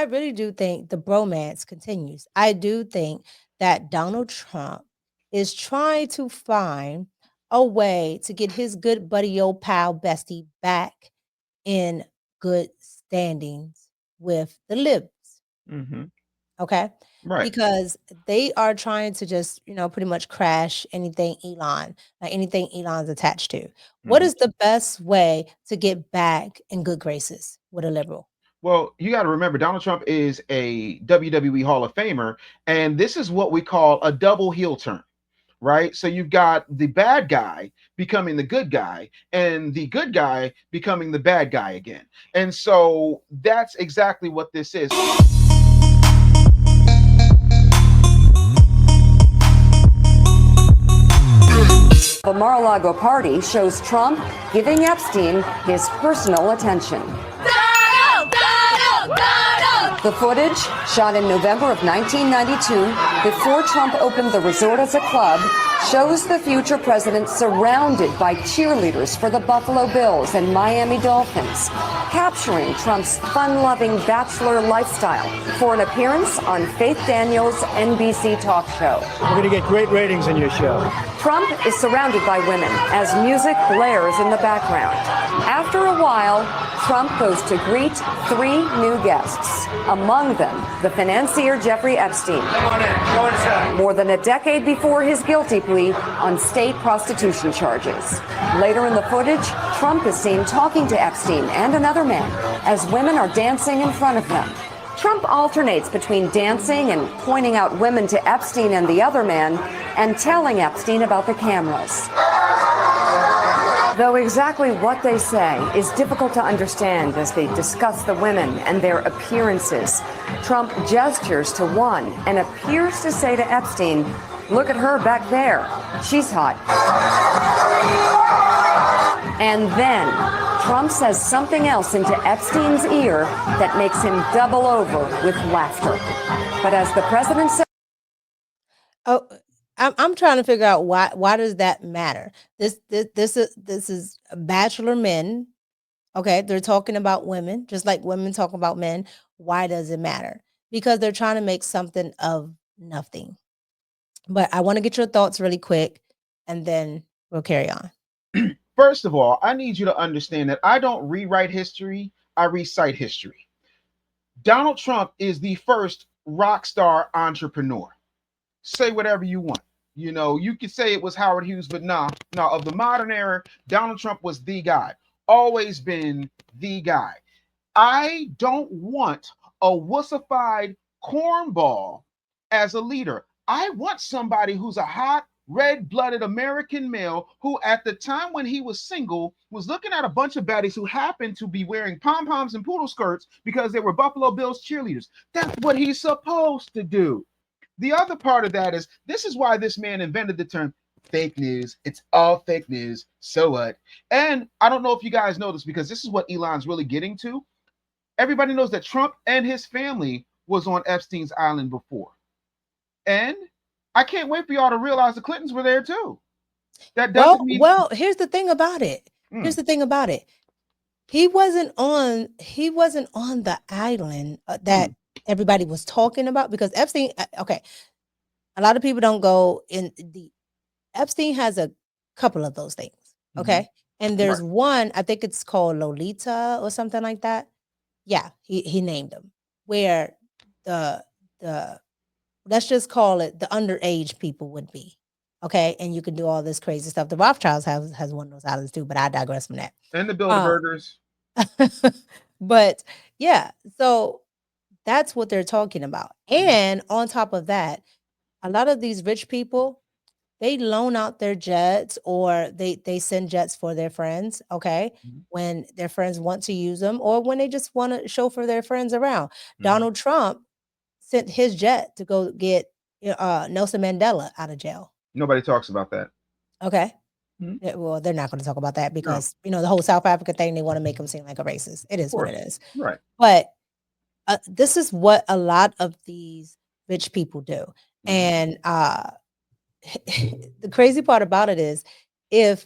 really do think the bromance continues. I do think that Donald Trump is trying to find a way to get his good buddy, old pal, bestie back in good standings with the libs. Okay. Right. Because they are trying to just, pretty much crash anything Elon's attached to. What is the best way to get back in good graces with a liberal? Well, you got to remember, Donald Trump is a WWE Hall of Famer, and this is what we call a double heel turn, right? So you've got the bad guy becoming the good guy, and the good guy becoming the bad guy again. And so that's exactly what this is. The Mar-a-Lago party shows Trump giving Epstein his personal attention. The footage, shot in November of 1992, before Trump opened the resort as a club, shows the future president surrounded by cheerleaders for the Buffalo Bills and Miami Dolphins, capturing Trump's fun-loving bachelor lifestyle for an appearance on Faith Daniels' NBC talk show. We're going to get great ratings in your show. Trump is surrounded by women as music blares in the background. After a while, Trump goes to greet 3 new guests, among them the financier Jeffrey Epstein. Come on in. Go inside. More than a decade before his guilty plea on state prostitution charges. Later in the footage, Trump is seen talking to Epstein and another man as women are dancing in front of them. Trump alternates between dancing and pointing out women to Epstein and the other man and telling Epstein about the cameras. Though exactly what they say is difficult to understand as they discuss the women and their appearances, Trump gestures to one and appears to say to Epstein, "Look at her back there. She's hot." And then Trump says something else into Epstein's ear that makes him double over with laughter. But as the president said, I'm trying to figure out why does that matter? This is bachelor men. Okay, they're talking about women, just like women talk about men. Why does it matter? Because they're trying to make something of nothing. But I want to get your thoughts really quick, and then we'll carry on. First of all, I need you to understand that I don't rewrite history, I recite history. Donald Trump is the first rock star entrepreneur. Say whatever you want. You could say it was Howard Hughes, but no, of the modern era, Donald Trump was the guy. Always been the guy. I don't want a wussified cornball as a leader. I want somebody who's a hot, red-blooded American male who, at the time when he was single, was looking at a bunch of baddies who happened to be wearing pom-poms and poodle skirts because they were Buffalo Bills cheerleaders. That's what he's supposed to do. The other part of that is, this is why this man invented the term fake news. It's all fake news. So what? And I don't know if you guys know this, because this is what Elon's really getting to. Everybody knows that Trump and his family was on Epstein's island before. And I can't wait for y'all to realize the Clintons were there too. That doesn't mean. Well, here's the thing about it. Here's the thing about it. He wasn't on the island that everybody was talking about, because Epstein. Okay, a lot of people don't go in. Epstein has a couple of those things. Okay, and there's one, I think it's called Lolita or something like that. Yeah, he named them, where the let's just call it the underage people would be. Okay, and you can do all this crazy stuff. The Rothschilds has one of those islands too, but I digress from that. And the Bilderbergers. But yeah, so that's what they're talking about. And on top of that, a lot of these rich people, they loan out their jets, or they send jets for their friends, okay? When their friends want to use them, or when they just want to chauffeur their friends around. Donald Trump sent his jet to go get Nelson Mandela out of jail. Nobody talks about that. Okay. Yeah, well, they're not going to talk about that because, the whole South Africa thing, they want to make him seem like a racist. It is what it is. Right. But this is what a lot of these rich people do. And the crazy part about it is, if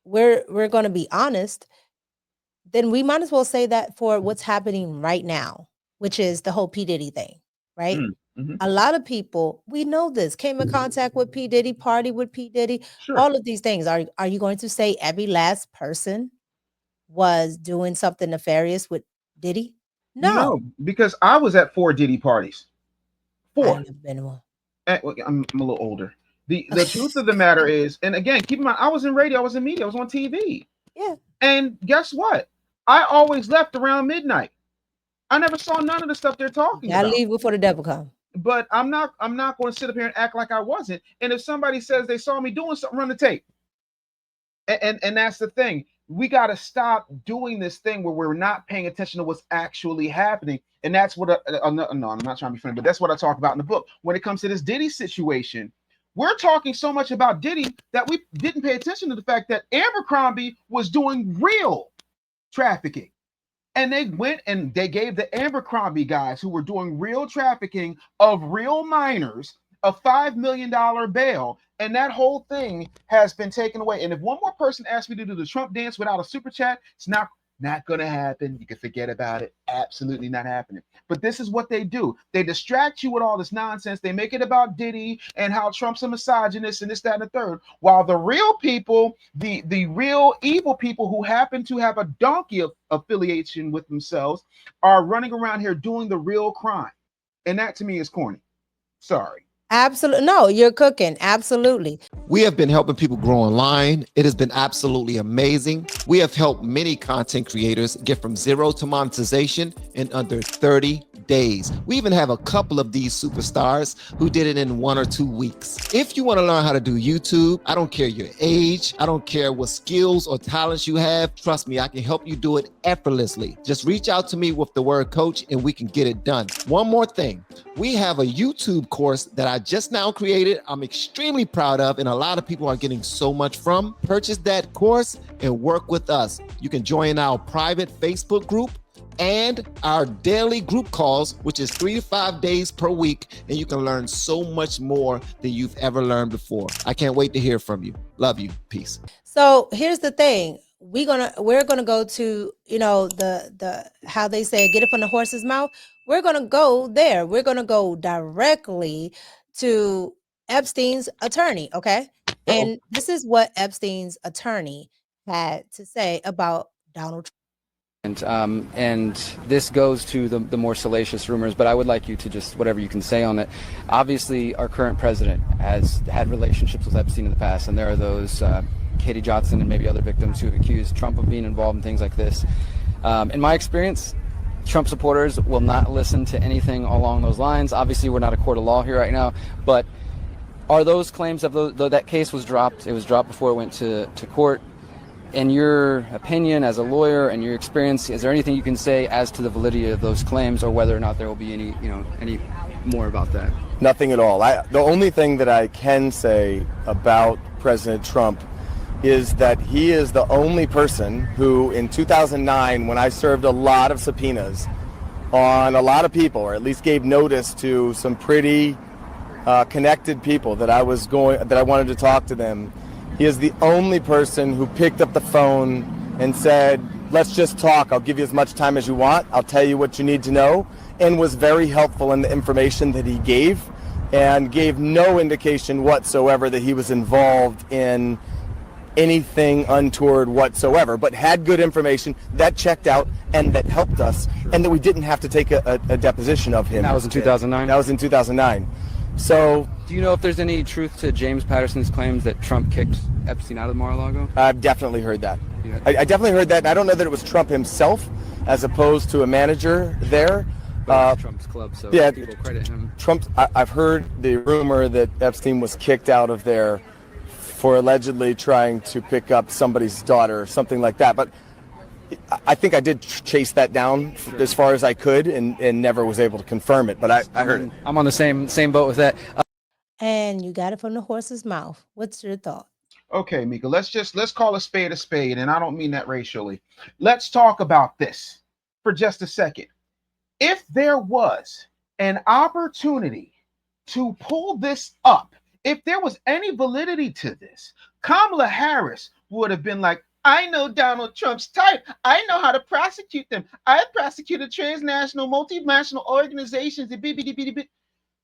we're going to be honest, then we might as well say that for what's happening right now which is the whole P. Diddy thing, right? Mm-hmm. A lot of people, we know this, came in contact with P. Diddy, party with P. Diddy, Sure. all of these things. Are you going to say every last person was doing something nefarious with Diddy? No, because I was at 4 Diddy parties. 4. I've never been to one. I'm a little older. The truth of the matter is, and again, keep in mind, I was in radio, I was in media, I was on TV. Yeah. And guess what? I always left around midnight. I never saw none of the stuff they're talking Gotta about. leave before the devil comes. But I'm not going to sit up here and act like I wasn't. And if somebody says they saw me doing something, run the tape. And that's the thing. We got to stop doing this thing where we're not paying attention to what's actually happening. And that's what no, I'm not trying to be funny, but that's what I talk about in the book. When it comes to this Diddy situation, we're talking so much about Diddy that we didn't pay attention to the fact that Abercrombie was doing real trafficking. And they went and they gave the Abercrombie guys who were doing real trafficking of real minors a $5 million bail. And that whole thing has been taken away. And if one more person asks me to do the Trump dance without a super chat, it's not going to happen. You can forget about it. Absolutely not happening. But this is what they do. They distract you with all this nonsense. They make it about Diddy and how Trump's a misogynist and this, that, and the third. While the real people, the real evil people who happen to have a donkey affiliation with themselves are running around here doing the real crime. And that to me is corny. Sorry. Absolutely. No, you're cooking. Absolutely. We have been helping people grow online. It has been absolutely amazing. We have helped many content creators get from zero to monetization in under 30 days. We even have a couple of these superstars who did it in 1 or 2 weeks. If you want to learn how to do YouTube, I don't care your age, I don't care what skills or talents you have. Trust me, I can help you do it effortlessly. Just reach out to me with the word coach and we can get it done. One more thing. We have a YouTube course that I just now created. I'm extremely proud of, and a lot of people are getting so much from. Purchase that course and work with us. You can join our private Facebook group and our daily group calls, which is 3 to 5 days per week, and you can learn so much more than you've ever learned before. I can't wait to hear from you. Love you. Peace. So here's the thing. We're gonna go to, the how they say get it from the horse's mouth. We're gonna go there. We're gonna go directly to Epstein's attorney. Okay. And this is what Epstein's attorney had to say about Donald Trump. And this goes to the more salacious rumors, but I would like you to just, whatever you can say on it. Obviously, our current president has had relationships with Epstein in the past, and there are those Katie Johnson and maybe other victims who have accused Trump of being involved in things like this. In my experience, Trump supporters will not listen to anything along those lines. Obviously, we're not a court of law here right now, but are those claims of that case was dropped? It was dropped before it went to court. In your opinion, as a lawyer and your experience, is there anything you can say as to the validity of those claims, or whether or not there will be any more about that? Nothing at all. The only thing that I can say about President Trump is that he is the only person who, in 2009, when I served a lot of subpoenas on a lot of people, or at least gave notice to some pretty connected people that I wanted to talk to them, he is the only person who picked up the phone and said, let's just talk. I'll give you as much time as you want. I'll tell you what you need to know, and was very helpful in the information that he gave, and gave no indication whatsoever that he was involved in anything untoward whatsoever, but had good information that checked out and that helped us, and that we didn't have to take a deposition of him. And that was in 2009? That was in 2009. So, do you know if there's any truth to James Patterson's claims that Trump kicked Epstein out of Mar-a-Lago? I've definitely heard that. Yeah. I definitely heard that, and I don't know that it was Trump himself as opposed to a manager there. Trump's club, so yeah, people credit him. I've heard the rumor that Epstein was kicked out of there for allegedly trying to pick up somebody's daughter or something like that. But I think I did chase that down as far as I could, and never was able to confirm it. But I heard it. I'm on the same boat with that. And you got it from the horse's mouth. What's your thought? Okay, Mika, let's call a spade, and I don't mean that racially. Let's talk about this for just a second. If there was an opportunity to pull this up, if there was any validity to this, Kamala Harris would have been like, I know Donald Trump's type. I know how to prosecute them. I prosecuted transnational, multinational organizations and BBDBDB.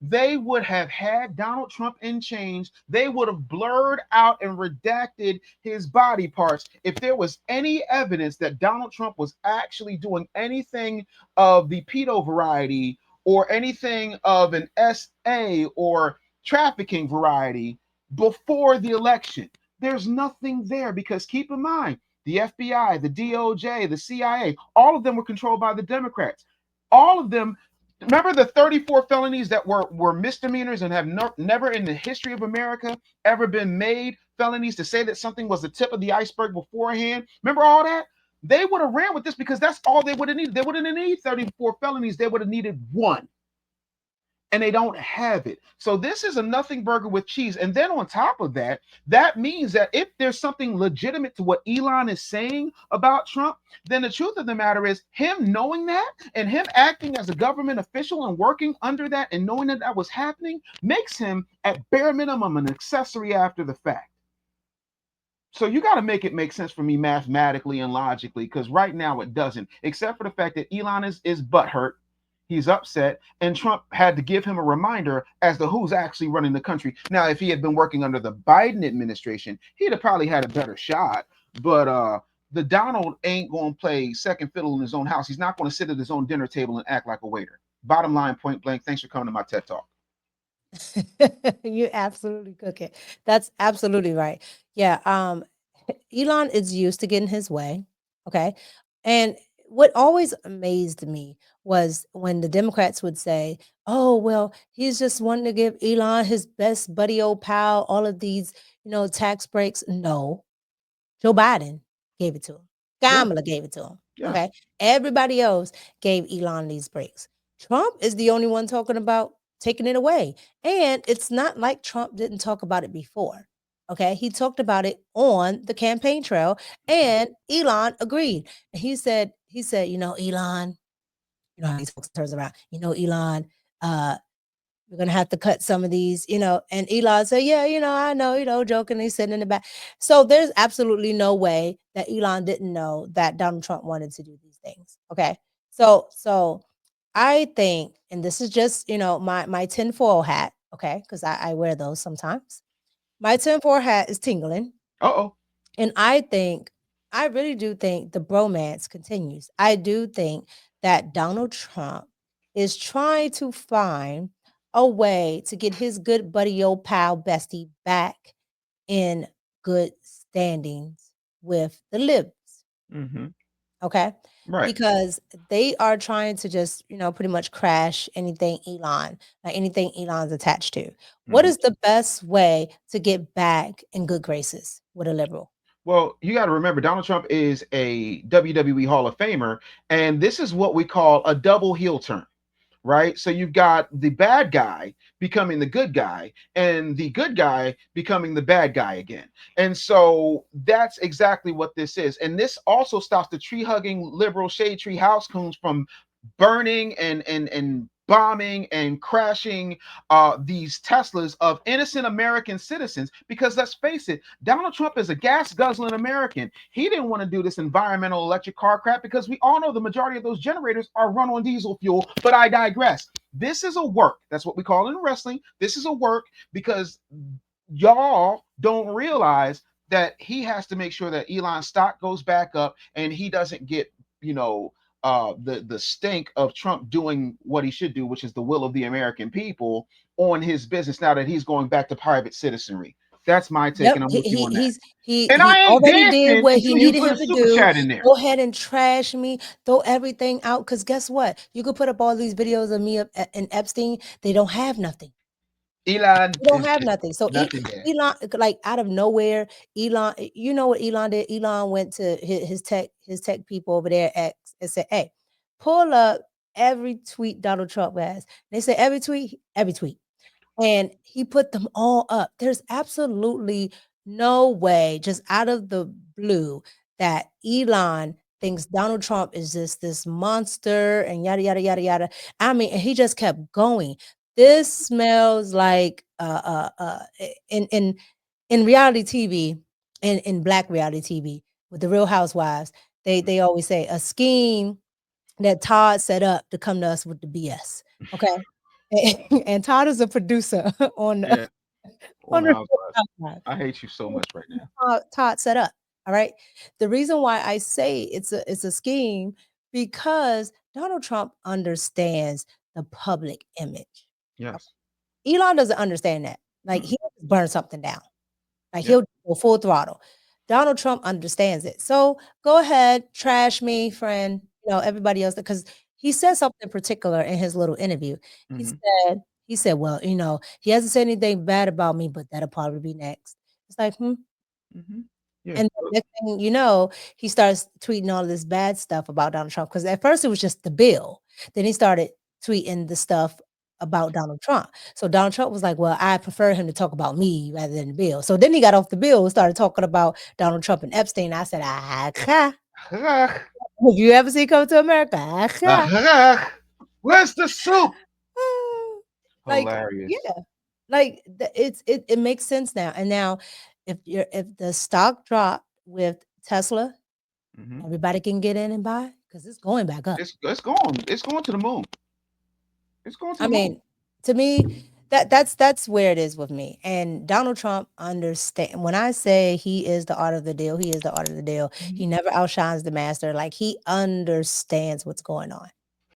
They would have had Donald Trump in chains. They would have blurred out and redacted his body parts if there was any evidence that Donald Trump was actually doing anything of the pedo variety or anything of an SA or trafficking variety before the election. There's nothing there because keep in mind, the FBI, the DOJ, the CIA, all of them were controlled by the Democrats. All of them. Remember the 34 felonies that were misdemeanors and have never in the history of America ever been made felonies to say that something was the tip of the iceberg beforehand? Remember all that? They would have ran with this because that's all they would have needed. They wouldn't have needed 34 felonies. They would have needed one. And they don't have it. So this is a nothing burger with cheese. And then on top of that, that means that if there's something legitimate to what Elon is saying about Trump, then the truth of the matter is him knowing that and him acting as a government official and working under that and knowing that that was happening makes him at bare minimum an accessory after the fact. So you got to make it make sense for me mathematically and logically, because right now it doesn't, except for the fact that Elon is butthurt. He's upset, and Trump had to give him a reminder as to who's actually running the country. Now, if he had been working under the Biden administration, he'd have probably had a better shot. But the Donald ain't going to play second fiddle in his own house. He's not going to sit at his own dinner table and act like a waiter. Bottom line, point blank. Thanks for coming to my TED Talk. You absolutely cook it. That's absolutely right. Yeah. Elon is used to getting his way. Okay. And what always amazed me was when the Democrats would say, oh, well, he's just wanting to give Elon his best buddy old pal, all of these, tax breaks. No, Joe Biden gave it to him. Kamala gave it to him. Yeah. Okay. Everybody else gave Elon these breaks. Trump is the only one talking about taking it away. And it's not like Trump didn't talk about it before. Okay. He talked about it on the campaign trail and Elon agreed. He said, Elon, how he turns around, Elon, we're going to have to cut some of these, and Elon said, yeah, I know, joking. He's sitting in the back. So there's absolutely no way that Elon didn't know that Donald Trump wanted to do these things. Okay. So I think, and this is just, my tinfoil hat. Okay. Cause I wear those sometimes. My tinfoil hat is tingling. Uh-oh. And I really do think the bromance continues. I do think that Donald Trump is trying to find a way to get his good buddy, old pal, bestie back in good standings with the libs. Mm-hmm. Okay. Right. Because they are trying to just, pretty much crash anything Elon's attached to. What is the best way to get back in good graces with a liberal? Well, you got to remember, Donald Trump is a WWE Hall of Famer, and this is what we call a double heel turn, right? So you've got the bad guy becoming the good guy, and the good guy becoming the bad guy again. And so that's exactly what this is. And this also stops the tree-hugging liberal shade tree house coons from burning and bombing and crashing these Teslas of innocent American citizens. Because let's face it, Donald Trump is a gas guzzling American. He didn't want to do this environmental electric car crap because we all know the majority of those generators are run on diesel fuel. But I digress. This is a work. That's what we call it in wrestling. This is a work because y'all don't realize that he has to make sure that Elon's stock goes back up and he doesn't get, the stink of Trump doing what he should do, which is the will of the American people, on his business now that he's going back to private citizenry. That's my take, and I'm with you on that. He I ain't already did what he until you needed put him a to super do. chat in there. Go ahead and trash me, throw everything out. Because guess what? You could put up all these videos of me and Epstein. They don't have nothing. Elon, they don't have nothing. So nothing Elon, like out of nowhere, Elon, you know what Elon did? Elon went to his tech people over there at X and said, "Hey, pull up every tweet Donald Trump has." They said every tweet. And he put them all up. There's absolutely no way, just out of the blue, that Elon thinks Donald Trump is just this monster and yada, yada, yada, yada. I mean, and he just kept going. This smells like in reality TV, in Black reality TV, with the Real Housewives, they always say a scheme that Todd set up to come to us with the BS. Okay. And Todd is a producer on Yeah. on the the Housewives. Housewives. I hate you so much right now. Todd set up. All right. The reason why I say it's a scheme because Donald Trump understands the public image. Yes. Elon doesn't understand that. Like Mm. he'll burn something down. Like Yeah. he'll go full throttle. Donald Trump understands it. So go ahead, trash me, friend. Everybody else, because he said something particular in his little interview. He Mhm. said, well, he hasn't said anything bad about me, but that'll probably be next. It's like, Mhm. Yeah. And the next thing you know, he starts tweeting all this bad stuff about Donald Trump. Because at first it was just the bill. Then he started tweeting the stuff about Donald Trump. So Donald Trump was like, well, I prefer him to talk about me rather than the bill. So then he got off the bill and started talking about Donald Trump and Epstein. I said, have you ever seen Come to America? Where's the soup? Like, Hilarious. yeah. Like it makes sense now. And now if the stock dropped with Tesla, Mhm. everybody can get in and buy because it's going back up. It's going. It's going to the moon. It's going to I the moon. mean, to me, that's where it is with me. And Donald Trump understand when I say he is the art of the deal, he is the art of the deal. He never outshines the master. Like he understands what's going on.